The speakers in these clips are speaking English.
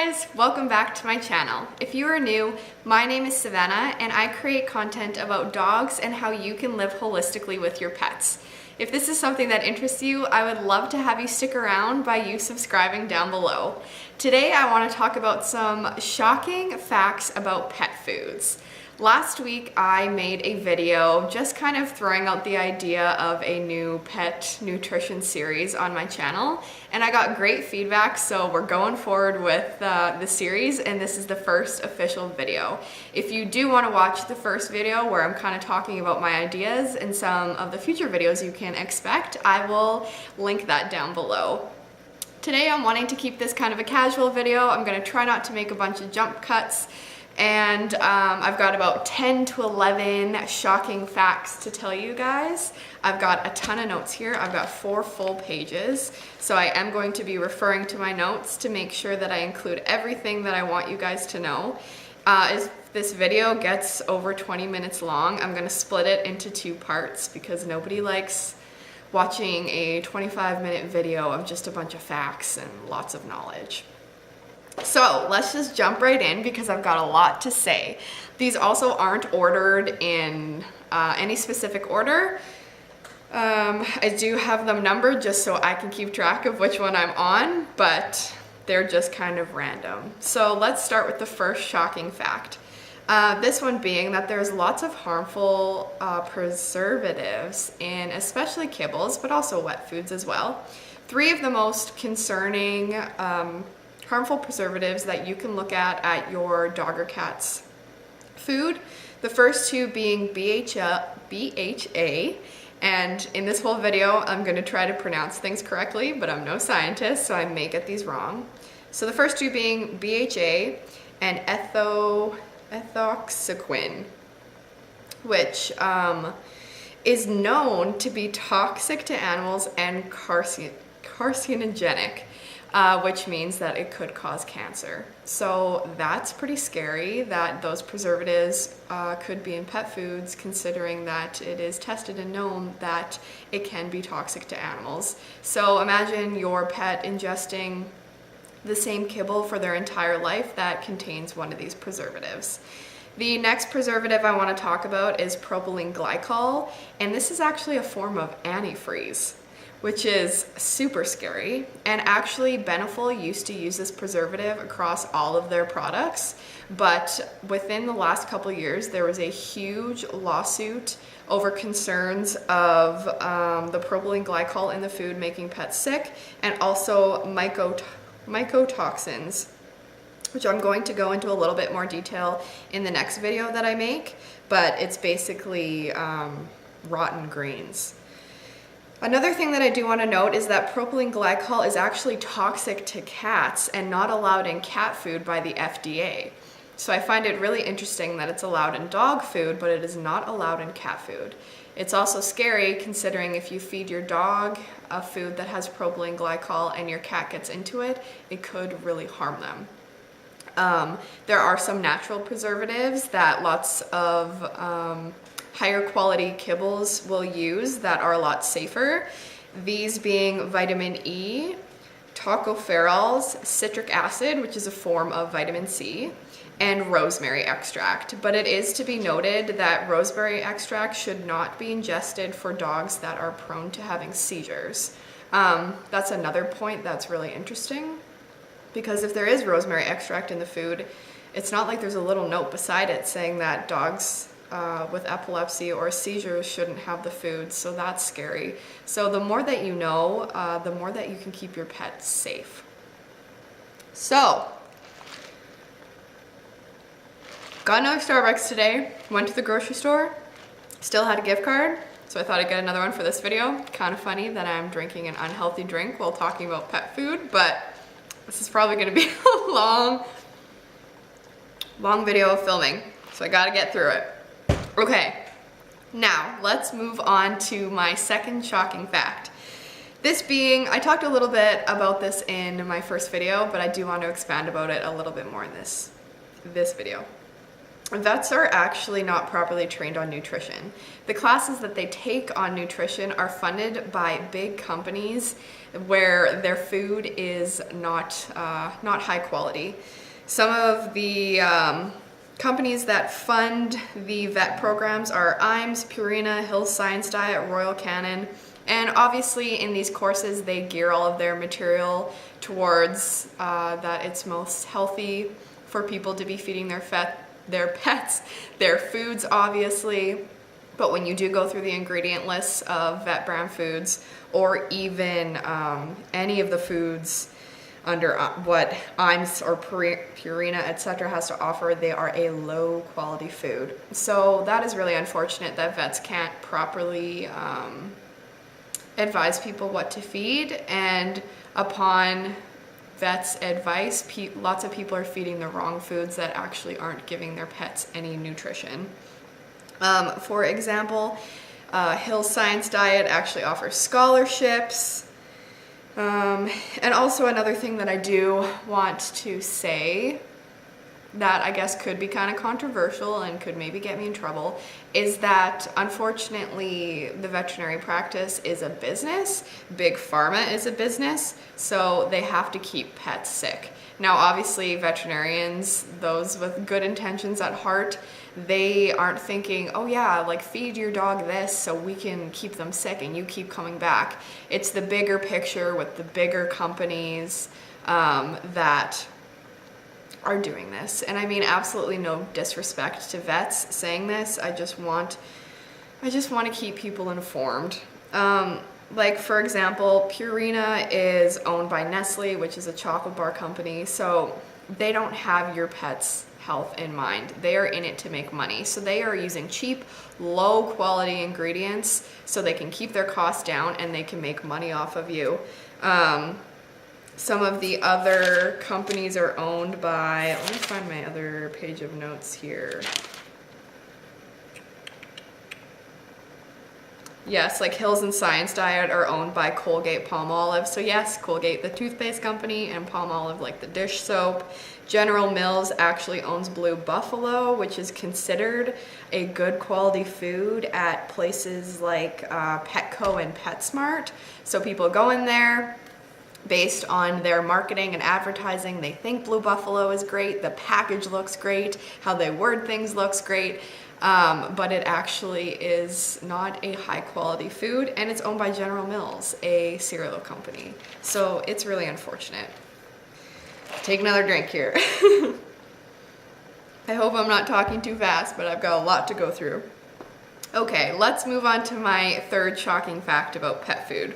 guys, welcome back to my channel. If you are new, my name is Savana and I create content about dogs and how you can live holistically with your pets. If this is something that interests you, I would love to have you stick around by you subscribing down below. Today I want to talk about some shocking facts about pet foods. Last week I made a video just kind of throwing out the idea of a new pet nutrition series on my channel, and I got great feedback, so we're going forward with the series, and this is the first official video. If you do want to watch the first video where I'm kind of talking about my ideas and some of the future videos you can expect, I will link that down below. Today I'm wanting to keep this kind of a casual video. I'm going to try not to make a bunch of jump cuts. And I've got about 10 to 11 shocking facts to tell you guys. I've got a ton of notes here. I've got 4 full pages. So I am going to be referring to my notes to make sure that I include everything that I want you guys to know. If this video gets over 20 minutes long, I'm gonna split it into 2 parts because nobody likes watching a 25-minute video of just a bunch of facts and lots of knowledge. So let's just jump right in because I've got a lot to say. These also aren't ordered in any specific order. I do have them numbered just so I can keep track of which one I'm on, but they're just kind of random. So let's start with the first shocking fact. This one being that there's lots of harmful preservatives in especially kibbles, but also wet foods as well. 3 of the most concerning harmful preservatives that you can look at your dog or cat's food. The first 2 being BHA, and in this whole video I'm going to try to pronounce things correctly, but I'm no scientist, so I may get these wrong. So the first 2 being BHA and ethoxyquin, which is known to be toxic to animals and carcinogenic. Which means that it could cause cancer. So that's pretty scary that those preservatives could be in pet foods, considering that it is tested and known that it can be toxic to animals. So imagine your pet ingesting the same kibble for their entire life that contains one of these preservatives. The next preservative I want to talk about is propylene glycol, and this is actually a form of antifreeze, which is super scary. And actually Beneful used to use this preservative across all of their products, but within the last couple of years there was a huge lawsuit over concerns of the propylene glycol in the food making pets sick, and also mycotoxins, which I'm going to go into a little bit more detail in the next video that I make, but it's basically rotten greens. Another thing that I do want to note is that propylene glycol is actually toxic to cats and not allowed in cat food by the FDA. So I find it really interesting that it's allowed in dog food, but it is not allowed in cat food. It's also scary considering if you feed your dog a food that has propylene glycol and your cat gets into it, it could really harm them. There are some natural preservatives that lots of higher quality kibbles will use that are a lot safer. These being vitamin E, tocopherols, citric acid, which is a form of vitamin C, and rosemary extract. But it is to be noted that rosemary extract should not be ingested for dogs that are prone to having seizures. That's another point that's really interesting, because if there is rosemary extract in the food, it's not like there's a little note beside it saying that dogs with epilepsy or seizures shouldn't have the food, so that's scary. So the more that you know, the more that you can keep your pets safe. So, got no Starbucks today, went to the grocery store, still had a gift card, so I thought I'd get another one for this video. Kind of funny that I'm drinking an unhealthy drink while talking about pet food, but this is probably going to be a long video of filming, so I gotta get through it. Okay, now let's move on to my second shocking fact. This being, I talked a little bit about this in my first video, but I do want to expand about it a little bit more in this video. Vets are actually not properly trained on nutrition. The classes that they take on nutrition are funded by big companies where their food is not high quality. Some of the companies that fund the vet programs are IMS, Purina, Hills Science Diet, Royal Canin, and obviously in these courses they gear all of their material towards that it's most healthy for people to be feeding their pets, their foods obviously, but when you do go through the ingredient lists of vet brand foods or even any of the foods under what IMS or Purina, etc. has to offer, they are a low quality food. So that is really unfortunate that vets can't properly advise people what to feed, and upon vets' advice, lots of people are feeding the wrong foods that actually aren't giving their pets any nutrition. For example, Hills Science Diet actually offers scholarships. And also another thing that I do want to say that I guess could be kind of controversial and could maybe get me in trouble is that unfortunately the veterinary practice is a business. Big Pharma is a business, so they have to keep pets sick. Now obviously veterinarians, those with good intentions at heart, they aren't thinking, oh yeah, like feed your dog this so we can keep them sick and you keep coming back. It's the bigger picture with the bigger companies that are doing this. And I mean absolutely no disrespect to vets saying this. I just want to keep people informed. Like for example, Purina is owned by Nestle, which is a chocolate bar company, so they don't have your pet's health in mind. They are in it to make money. So they are using cheap, low quality ingredients so they can keep their costs down and they can make money off of you. Some of the other companies are owned by, let me find my other page of notes here. Yes, like Hills and Science Diet are owned by Colgate Palmolive. So yes, Colgate, the toothpaste company, and Palmolive, like the dish soap. General Mills actually owns Blue Buffalo, which is considered a good quality food at places like Petco and PetSmart. So people go in there, based on their marketing and advertising, they think Blue Buffalo is great, the package looks great, how they word things looks great, but it actually is not a high quality food, and it's owned by General Mills, a cereal company. So it's really unfortunate. Take another drink here. I hope I'm not talking too fast, but I've got a lot to go through. Okay, let's move on to my third shocking fact about pet food.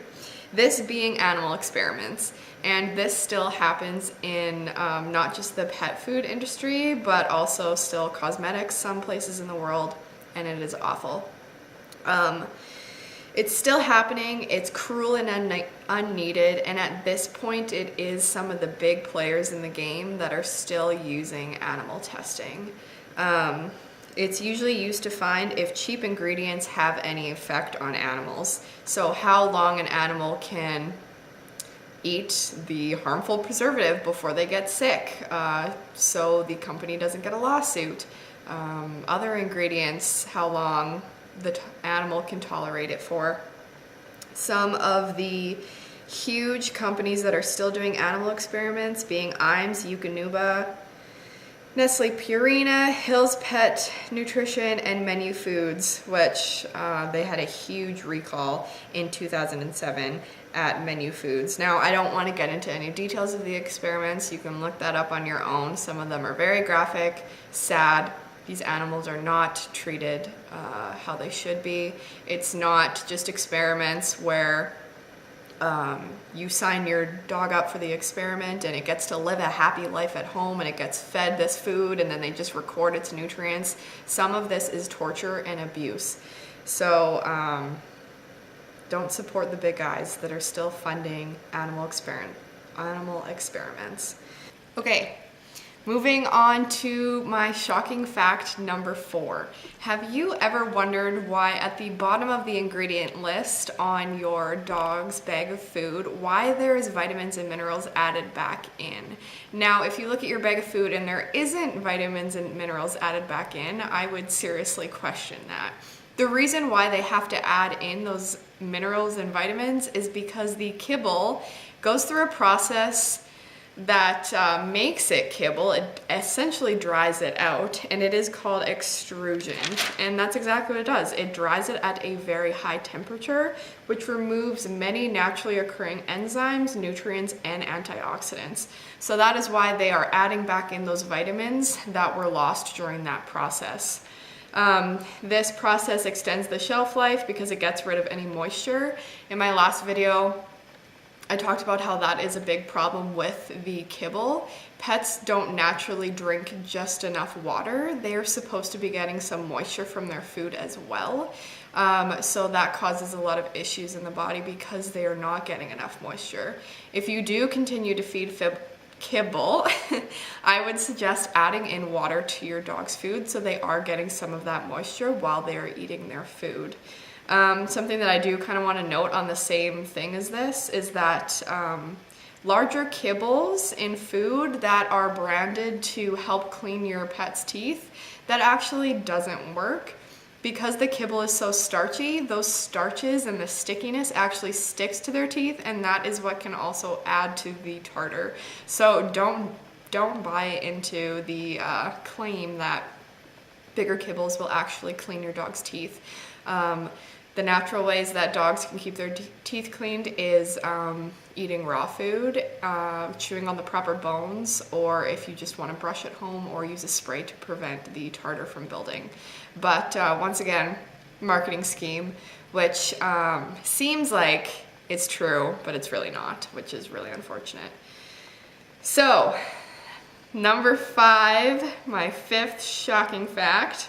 This being animal experiments, and this still happens in not just the pet food industry, but also still cosmetics some places in the world, and it is awful. It's still happening, it's cruel and unneeded, and at this point it is some of the big players in the game that are still using animal testing. It's usually used to find if cheap ingredients have any effect on animals. So how long an animal can eat the harmful preservative before they get sick, so the company doesn't get a lawsuit. Other ingredients, how long the animal can tolerate it for. Some of the huge companies that are still doing animal experiments being IMS, Eukanuba, Nestle Purina, Hills Pet Nutrition, and Menu Foods, which they had a huge recall in 2007 at Menu Foods. Now, I don't want to get into any details of the experiments. You can look that up on your own. Some of them are very graphic, sad. These animals are not treated how they should be. It's not just experiments where you sign your dog up for the experiment and it gets to live a happy life at home and it gets fed this food and then they just record its nutrients. Some of this is torture and abuse. So don't support the big guys that are still funding animal experiments. Okay, Moving on to my shocking fact number 4. Have you ever wondered why at the bottom of the ingredient list on your dog's bag of food, why there is vitamins and minerals added back in? Now, if you look at your bag of food and there isn't vitamins and minerals added back in, I would seriously question that. The reason why they have to add in those minerals and vitamins is because the kibble goes through a process that makes it kibble. It essentially dries it out, and it is called extrusion, and that's exactly what it does. It dries it at a very high temperature, which removes many naturally occurring enzymes, nutrients, and antioxidants. So that is why they are adding back in those vitamins that were lost during that process. This process extends the shelf life because it gets rid of any moisture. In my last video, I talked about how that is a big problem with the kibble. Pets don't naturally drink just enough water. They are supposed to be getting some moisture from their food as well. So that causes a lot of issues in the body because they are not getting enough moisture. If you do continue to feed kibble, I would suggest adding in water to your dog's food so they are getting some of that moisture while they are eating their food. Something that I do kind of want to note on the same thing as this is that larger kibbles in food that are branded to help clean your pet's teeth, that actually doesn't work. Because the kibble is so starchy, those starches and the stickiness actually sticks to their teeth, and that is what can also add to the tartar. So don't buy into the claim that bigger kibbles will actually clean your dog's teeth. The natural ways that dogs can keep their teeth cleaned is eating raw food, chewing on the proper bones, or if you just want to brush at home or use a spray to prevent the tartar from building. But once again, marketing scheme, which seems like it's true, but it's really not, which is really unfortunate. So, number 5, my 5th shocking fact,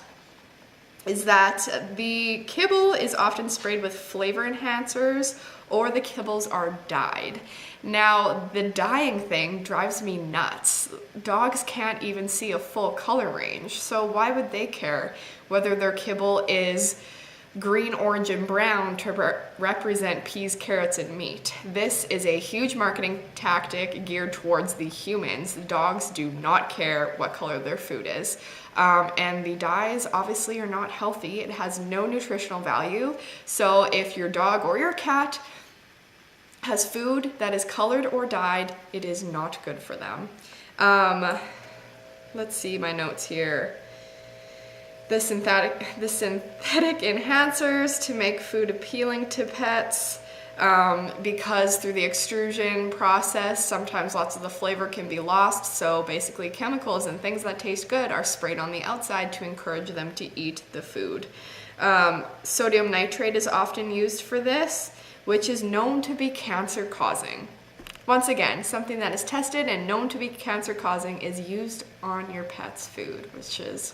is that the kibble is often sprayed with flavor enhancers or the kibbles are dyed. Now, the dyeing thing drives me nuts. Dogs can't even see a full color range, so why would they care whether their kibble is green, orange, and brown to represent peas, carrots, and meat? This is a huge marketing tactic geared towards the humans. Dogs do not care what color their food is. And the dyes obviously are not healthy. It has no nutritional value. So if your dog or your cat has food that is colored or dyed, it is not good for them. Let's see my notes here. The synthetic enhancers to make food appealing to pets, because through the extrusion process, sometimes lots of the flavor can be lost. So basically chemicals and things that taste good are sprayed on the outside to encourage them to eat the food. Sodium nitrate is often used for this, which is known to be cancer causing. Once again, something that is tested and known to be cancer causing is used on your pet's food, which is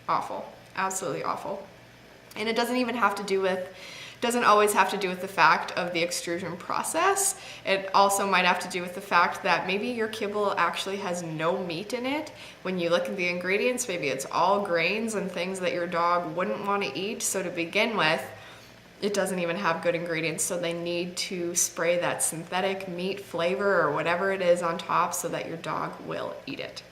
awful, absolutely awful. And it doesn't always have to do with the fact of the extrusion process. It also might have to do with the fact that maybe your kibble actually has no meat in it. When you look at the ingredients, maybe it's all grains and things that your dog wouldn't want to eat. So to begin with, it doesn't even have good ingredients, so they need to spray that synthetic meat flavor or whatever it is on top so that your dog will eat it.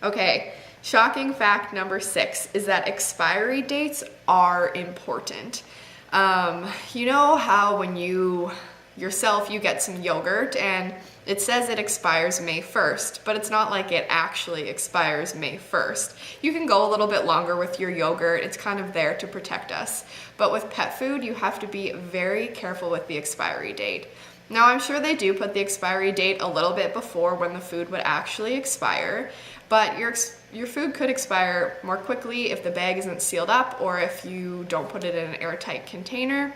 Okay, shocking fact number 6 is that expiry dates are important. You know how when you get some yogurt and it says it expires May 1st, but it's not like it actually expires May 1st. You can go a little bit longer with your yogurt. It's kind of there to protect us. But with pet food, you have to be very careful with the expiry date. Now, I'm sure they do put the expiry date a little bit before when the food would actually expire, but your food could expire more quickly if the bag isn't sealed up or if you don't put it in an airtight container.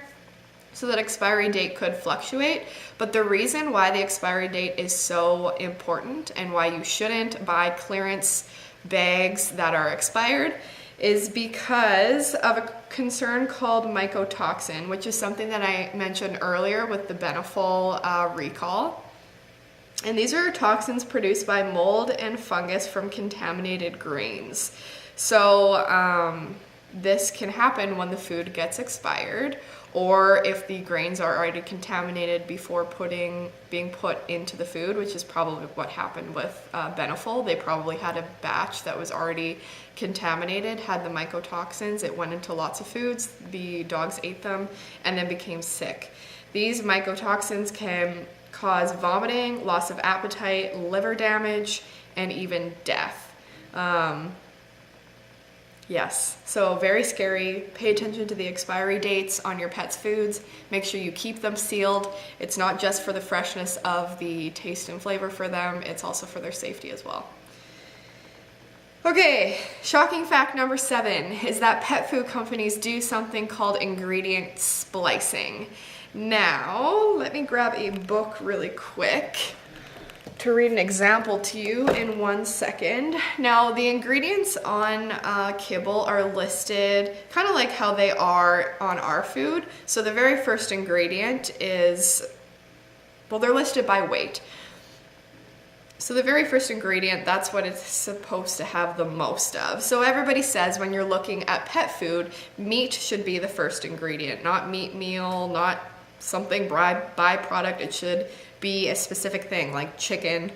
So that expiry date could fluctuate, but the reason why the expiry date is so important and why you shouldn't buy clearance bags that are expired is because of a concern called mycotoxin, which is something that I mentioned earlier with the Beneful recall. And these are toxins produced by mold and fungus from contaminated grains. So this can happen when the food gets expired, or if the grains are already contaminated before being put into the food, which is probably what happened with Beneful. They probably had a batch that was already contaminated, had the mycotoxins. It went into lots of foods. The dogs ate them and then became sick. These mycotoxins can cause vomiting, loss of appetite, liver damage, and even death. Yes, so very scary. Pay attention to the expiry dates on your pet's foods. Make sure you keep them sealed. It's not just for the freshness of the taste and flavor for them, it's also for their safety as well. Okay, shocking fact number 7 is that pet food companies do something called ingredient splicing. Now, let me grab a book really quick to read an example to you in 1 second. Now, the ingredients on kibble are listed kind of like how they are on our food. So the very first ingredient is, well, they're listed by weight. So the very first ingredient, that's what it's supposed to have the most of. So everybody says when you're looking at pet food, meat should be the first ingredient, not meat meal, not something byproduct. It should be a specific thing like chicken,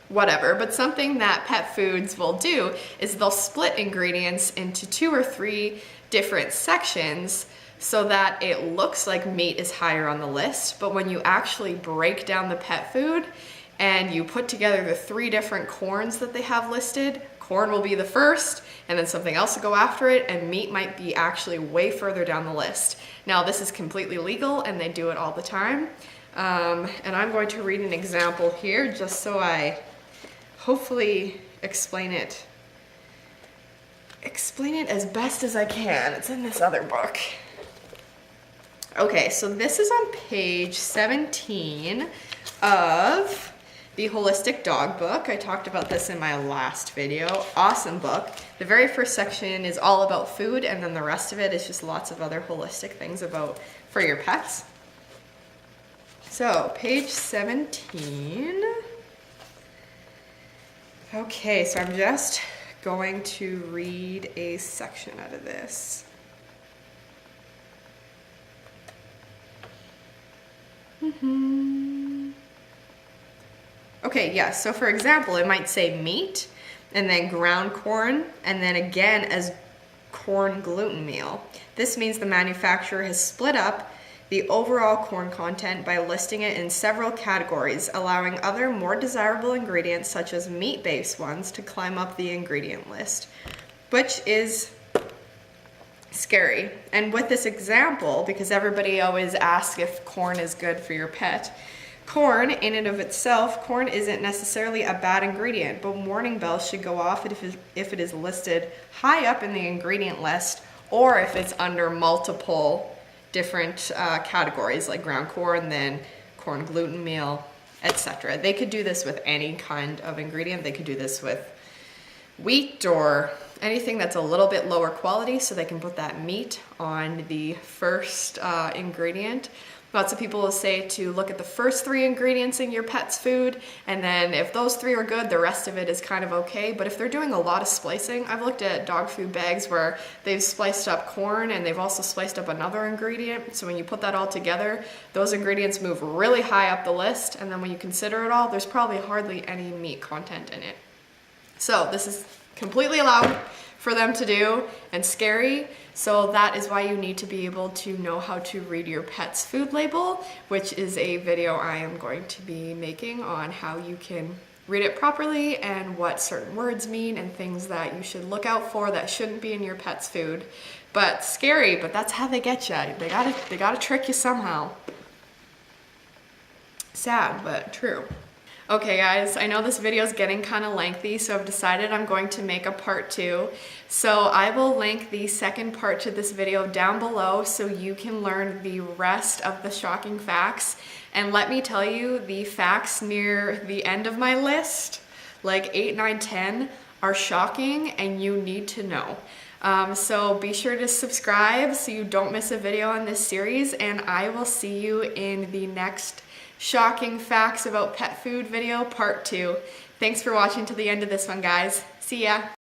whatever. But something that pet foods will do is they'll split ingredients into 2 or 3 different sections so that it looks like meat is higher on the list. But when you actually break down the pet food and you put together the 3 different corns that they have listed, corn will be the first, and then something else will go after it, and meat might be actually way further down the list. Now, this is completely legal, and they do it all the time. And I'm going to read an example here, just so I hopefully explain it as best as I can. It's in this other book. Okay, so this is on page 17 of the Holistic Dog book. I talked about this in my last video. Awesome book. The very first section is all about food, and then the rest of it is just lots of other holistic things for your pets. So, page 17. Okay, so I'm just going to read a section out of this. Okay, yeah, so for example, it might say meat, and then ground corn, and then again as corn gluten meal. This means the manufacturer has split up the overall corn content by listing it in several categories, allowing other more desirable ingredients such as meat-based ones to climb up the ingredient list, which is scary. And with this example, because everybody always asks if corn is good for your pet, corn in and of itself, corn isn't necessarily a bad ingredient, but warning bells should go off if it is listed high up in the ingredient list, or if it's under multiple different categories like ground corn, then corn gluten meal, etc. They could do this with any kind of ingredient. They could do this with wheat or anything that's a little bit lower quality, so they can put that meat on the first ingredient. Lots of people will say to look at the first 3 ingredients in your pet's food, and then if those 3 are good, the rest of it is kind of okay. But if they're doing a lot of splicing, I've looked at dog food bags where they've spliced up corn and they've also spliced up another ingredient. So when you put that all together, those ingredients move really high up the list, and then when you consider it all, there's probably hardly any meat content in it. So this is completely allowed for them to do and scary. So that is why you need to be able to know how to read your pet's food label, which is a video I am going to be making on how you can read it properly and what certain words mean and things that you should look out for that shouldn't be in your pet's food. But scary, but that's how they get you. They gotta trick you somehow. Sad, but true. Okay guys, I know this video is getting kind of lengthy, so I've decided I'm going to make a part 2. So I will link the second part to this video down below so you can learn the rest of the shocking facts. And let me tell you, the facts near the end of my list, like 8, 9, 10, are shocking and you need to know. So be sure to subscribe so you don't miss a video on this series, and I will see you in the next shocking facts about pet food video part 2. Thanks for watching till the end of this one, guys. See ya.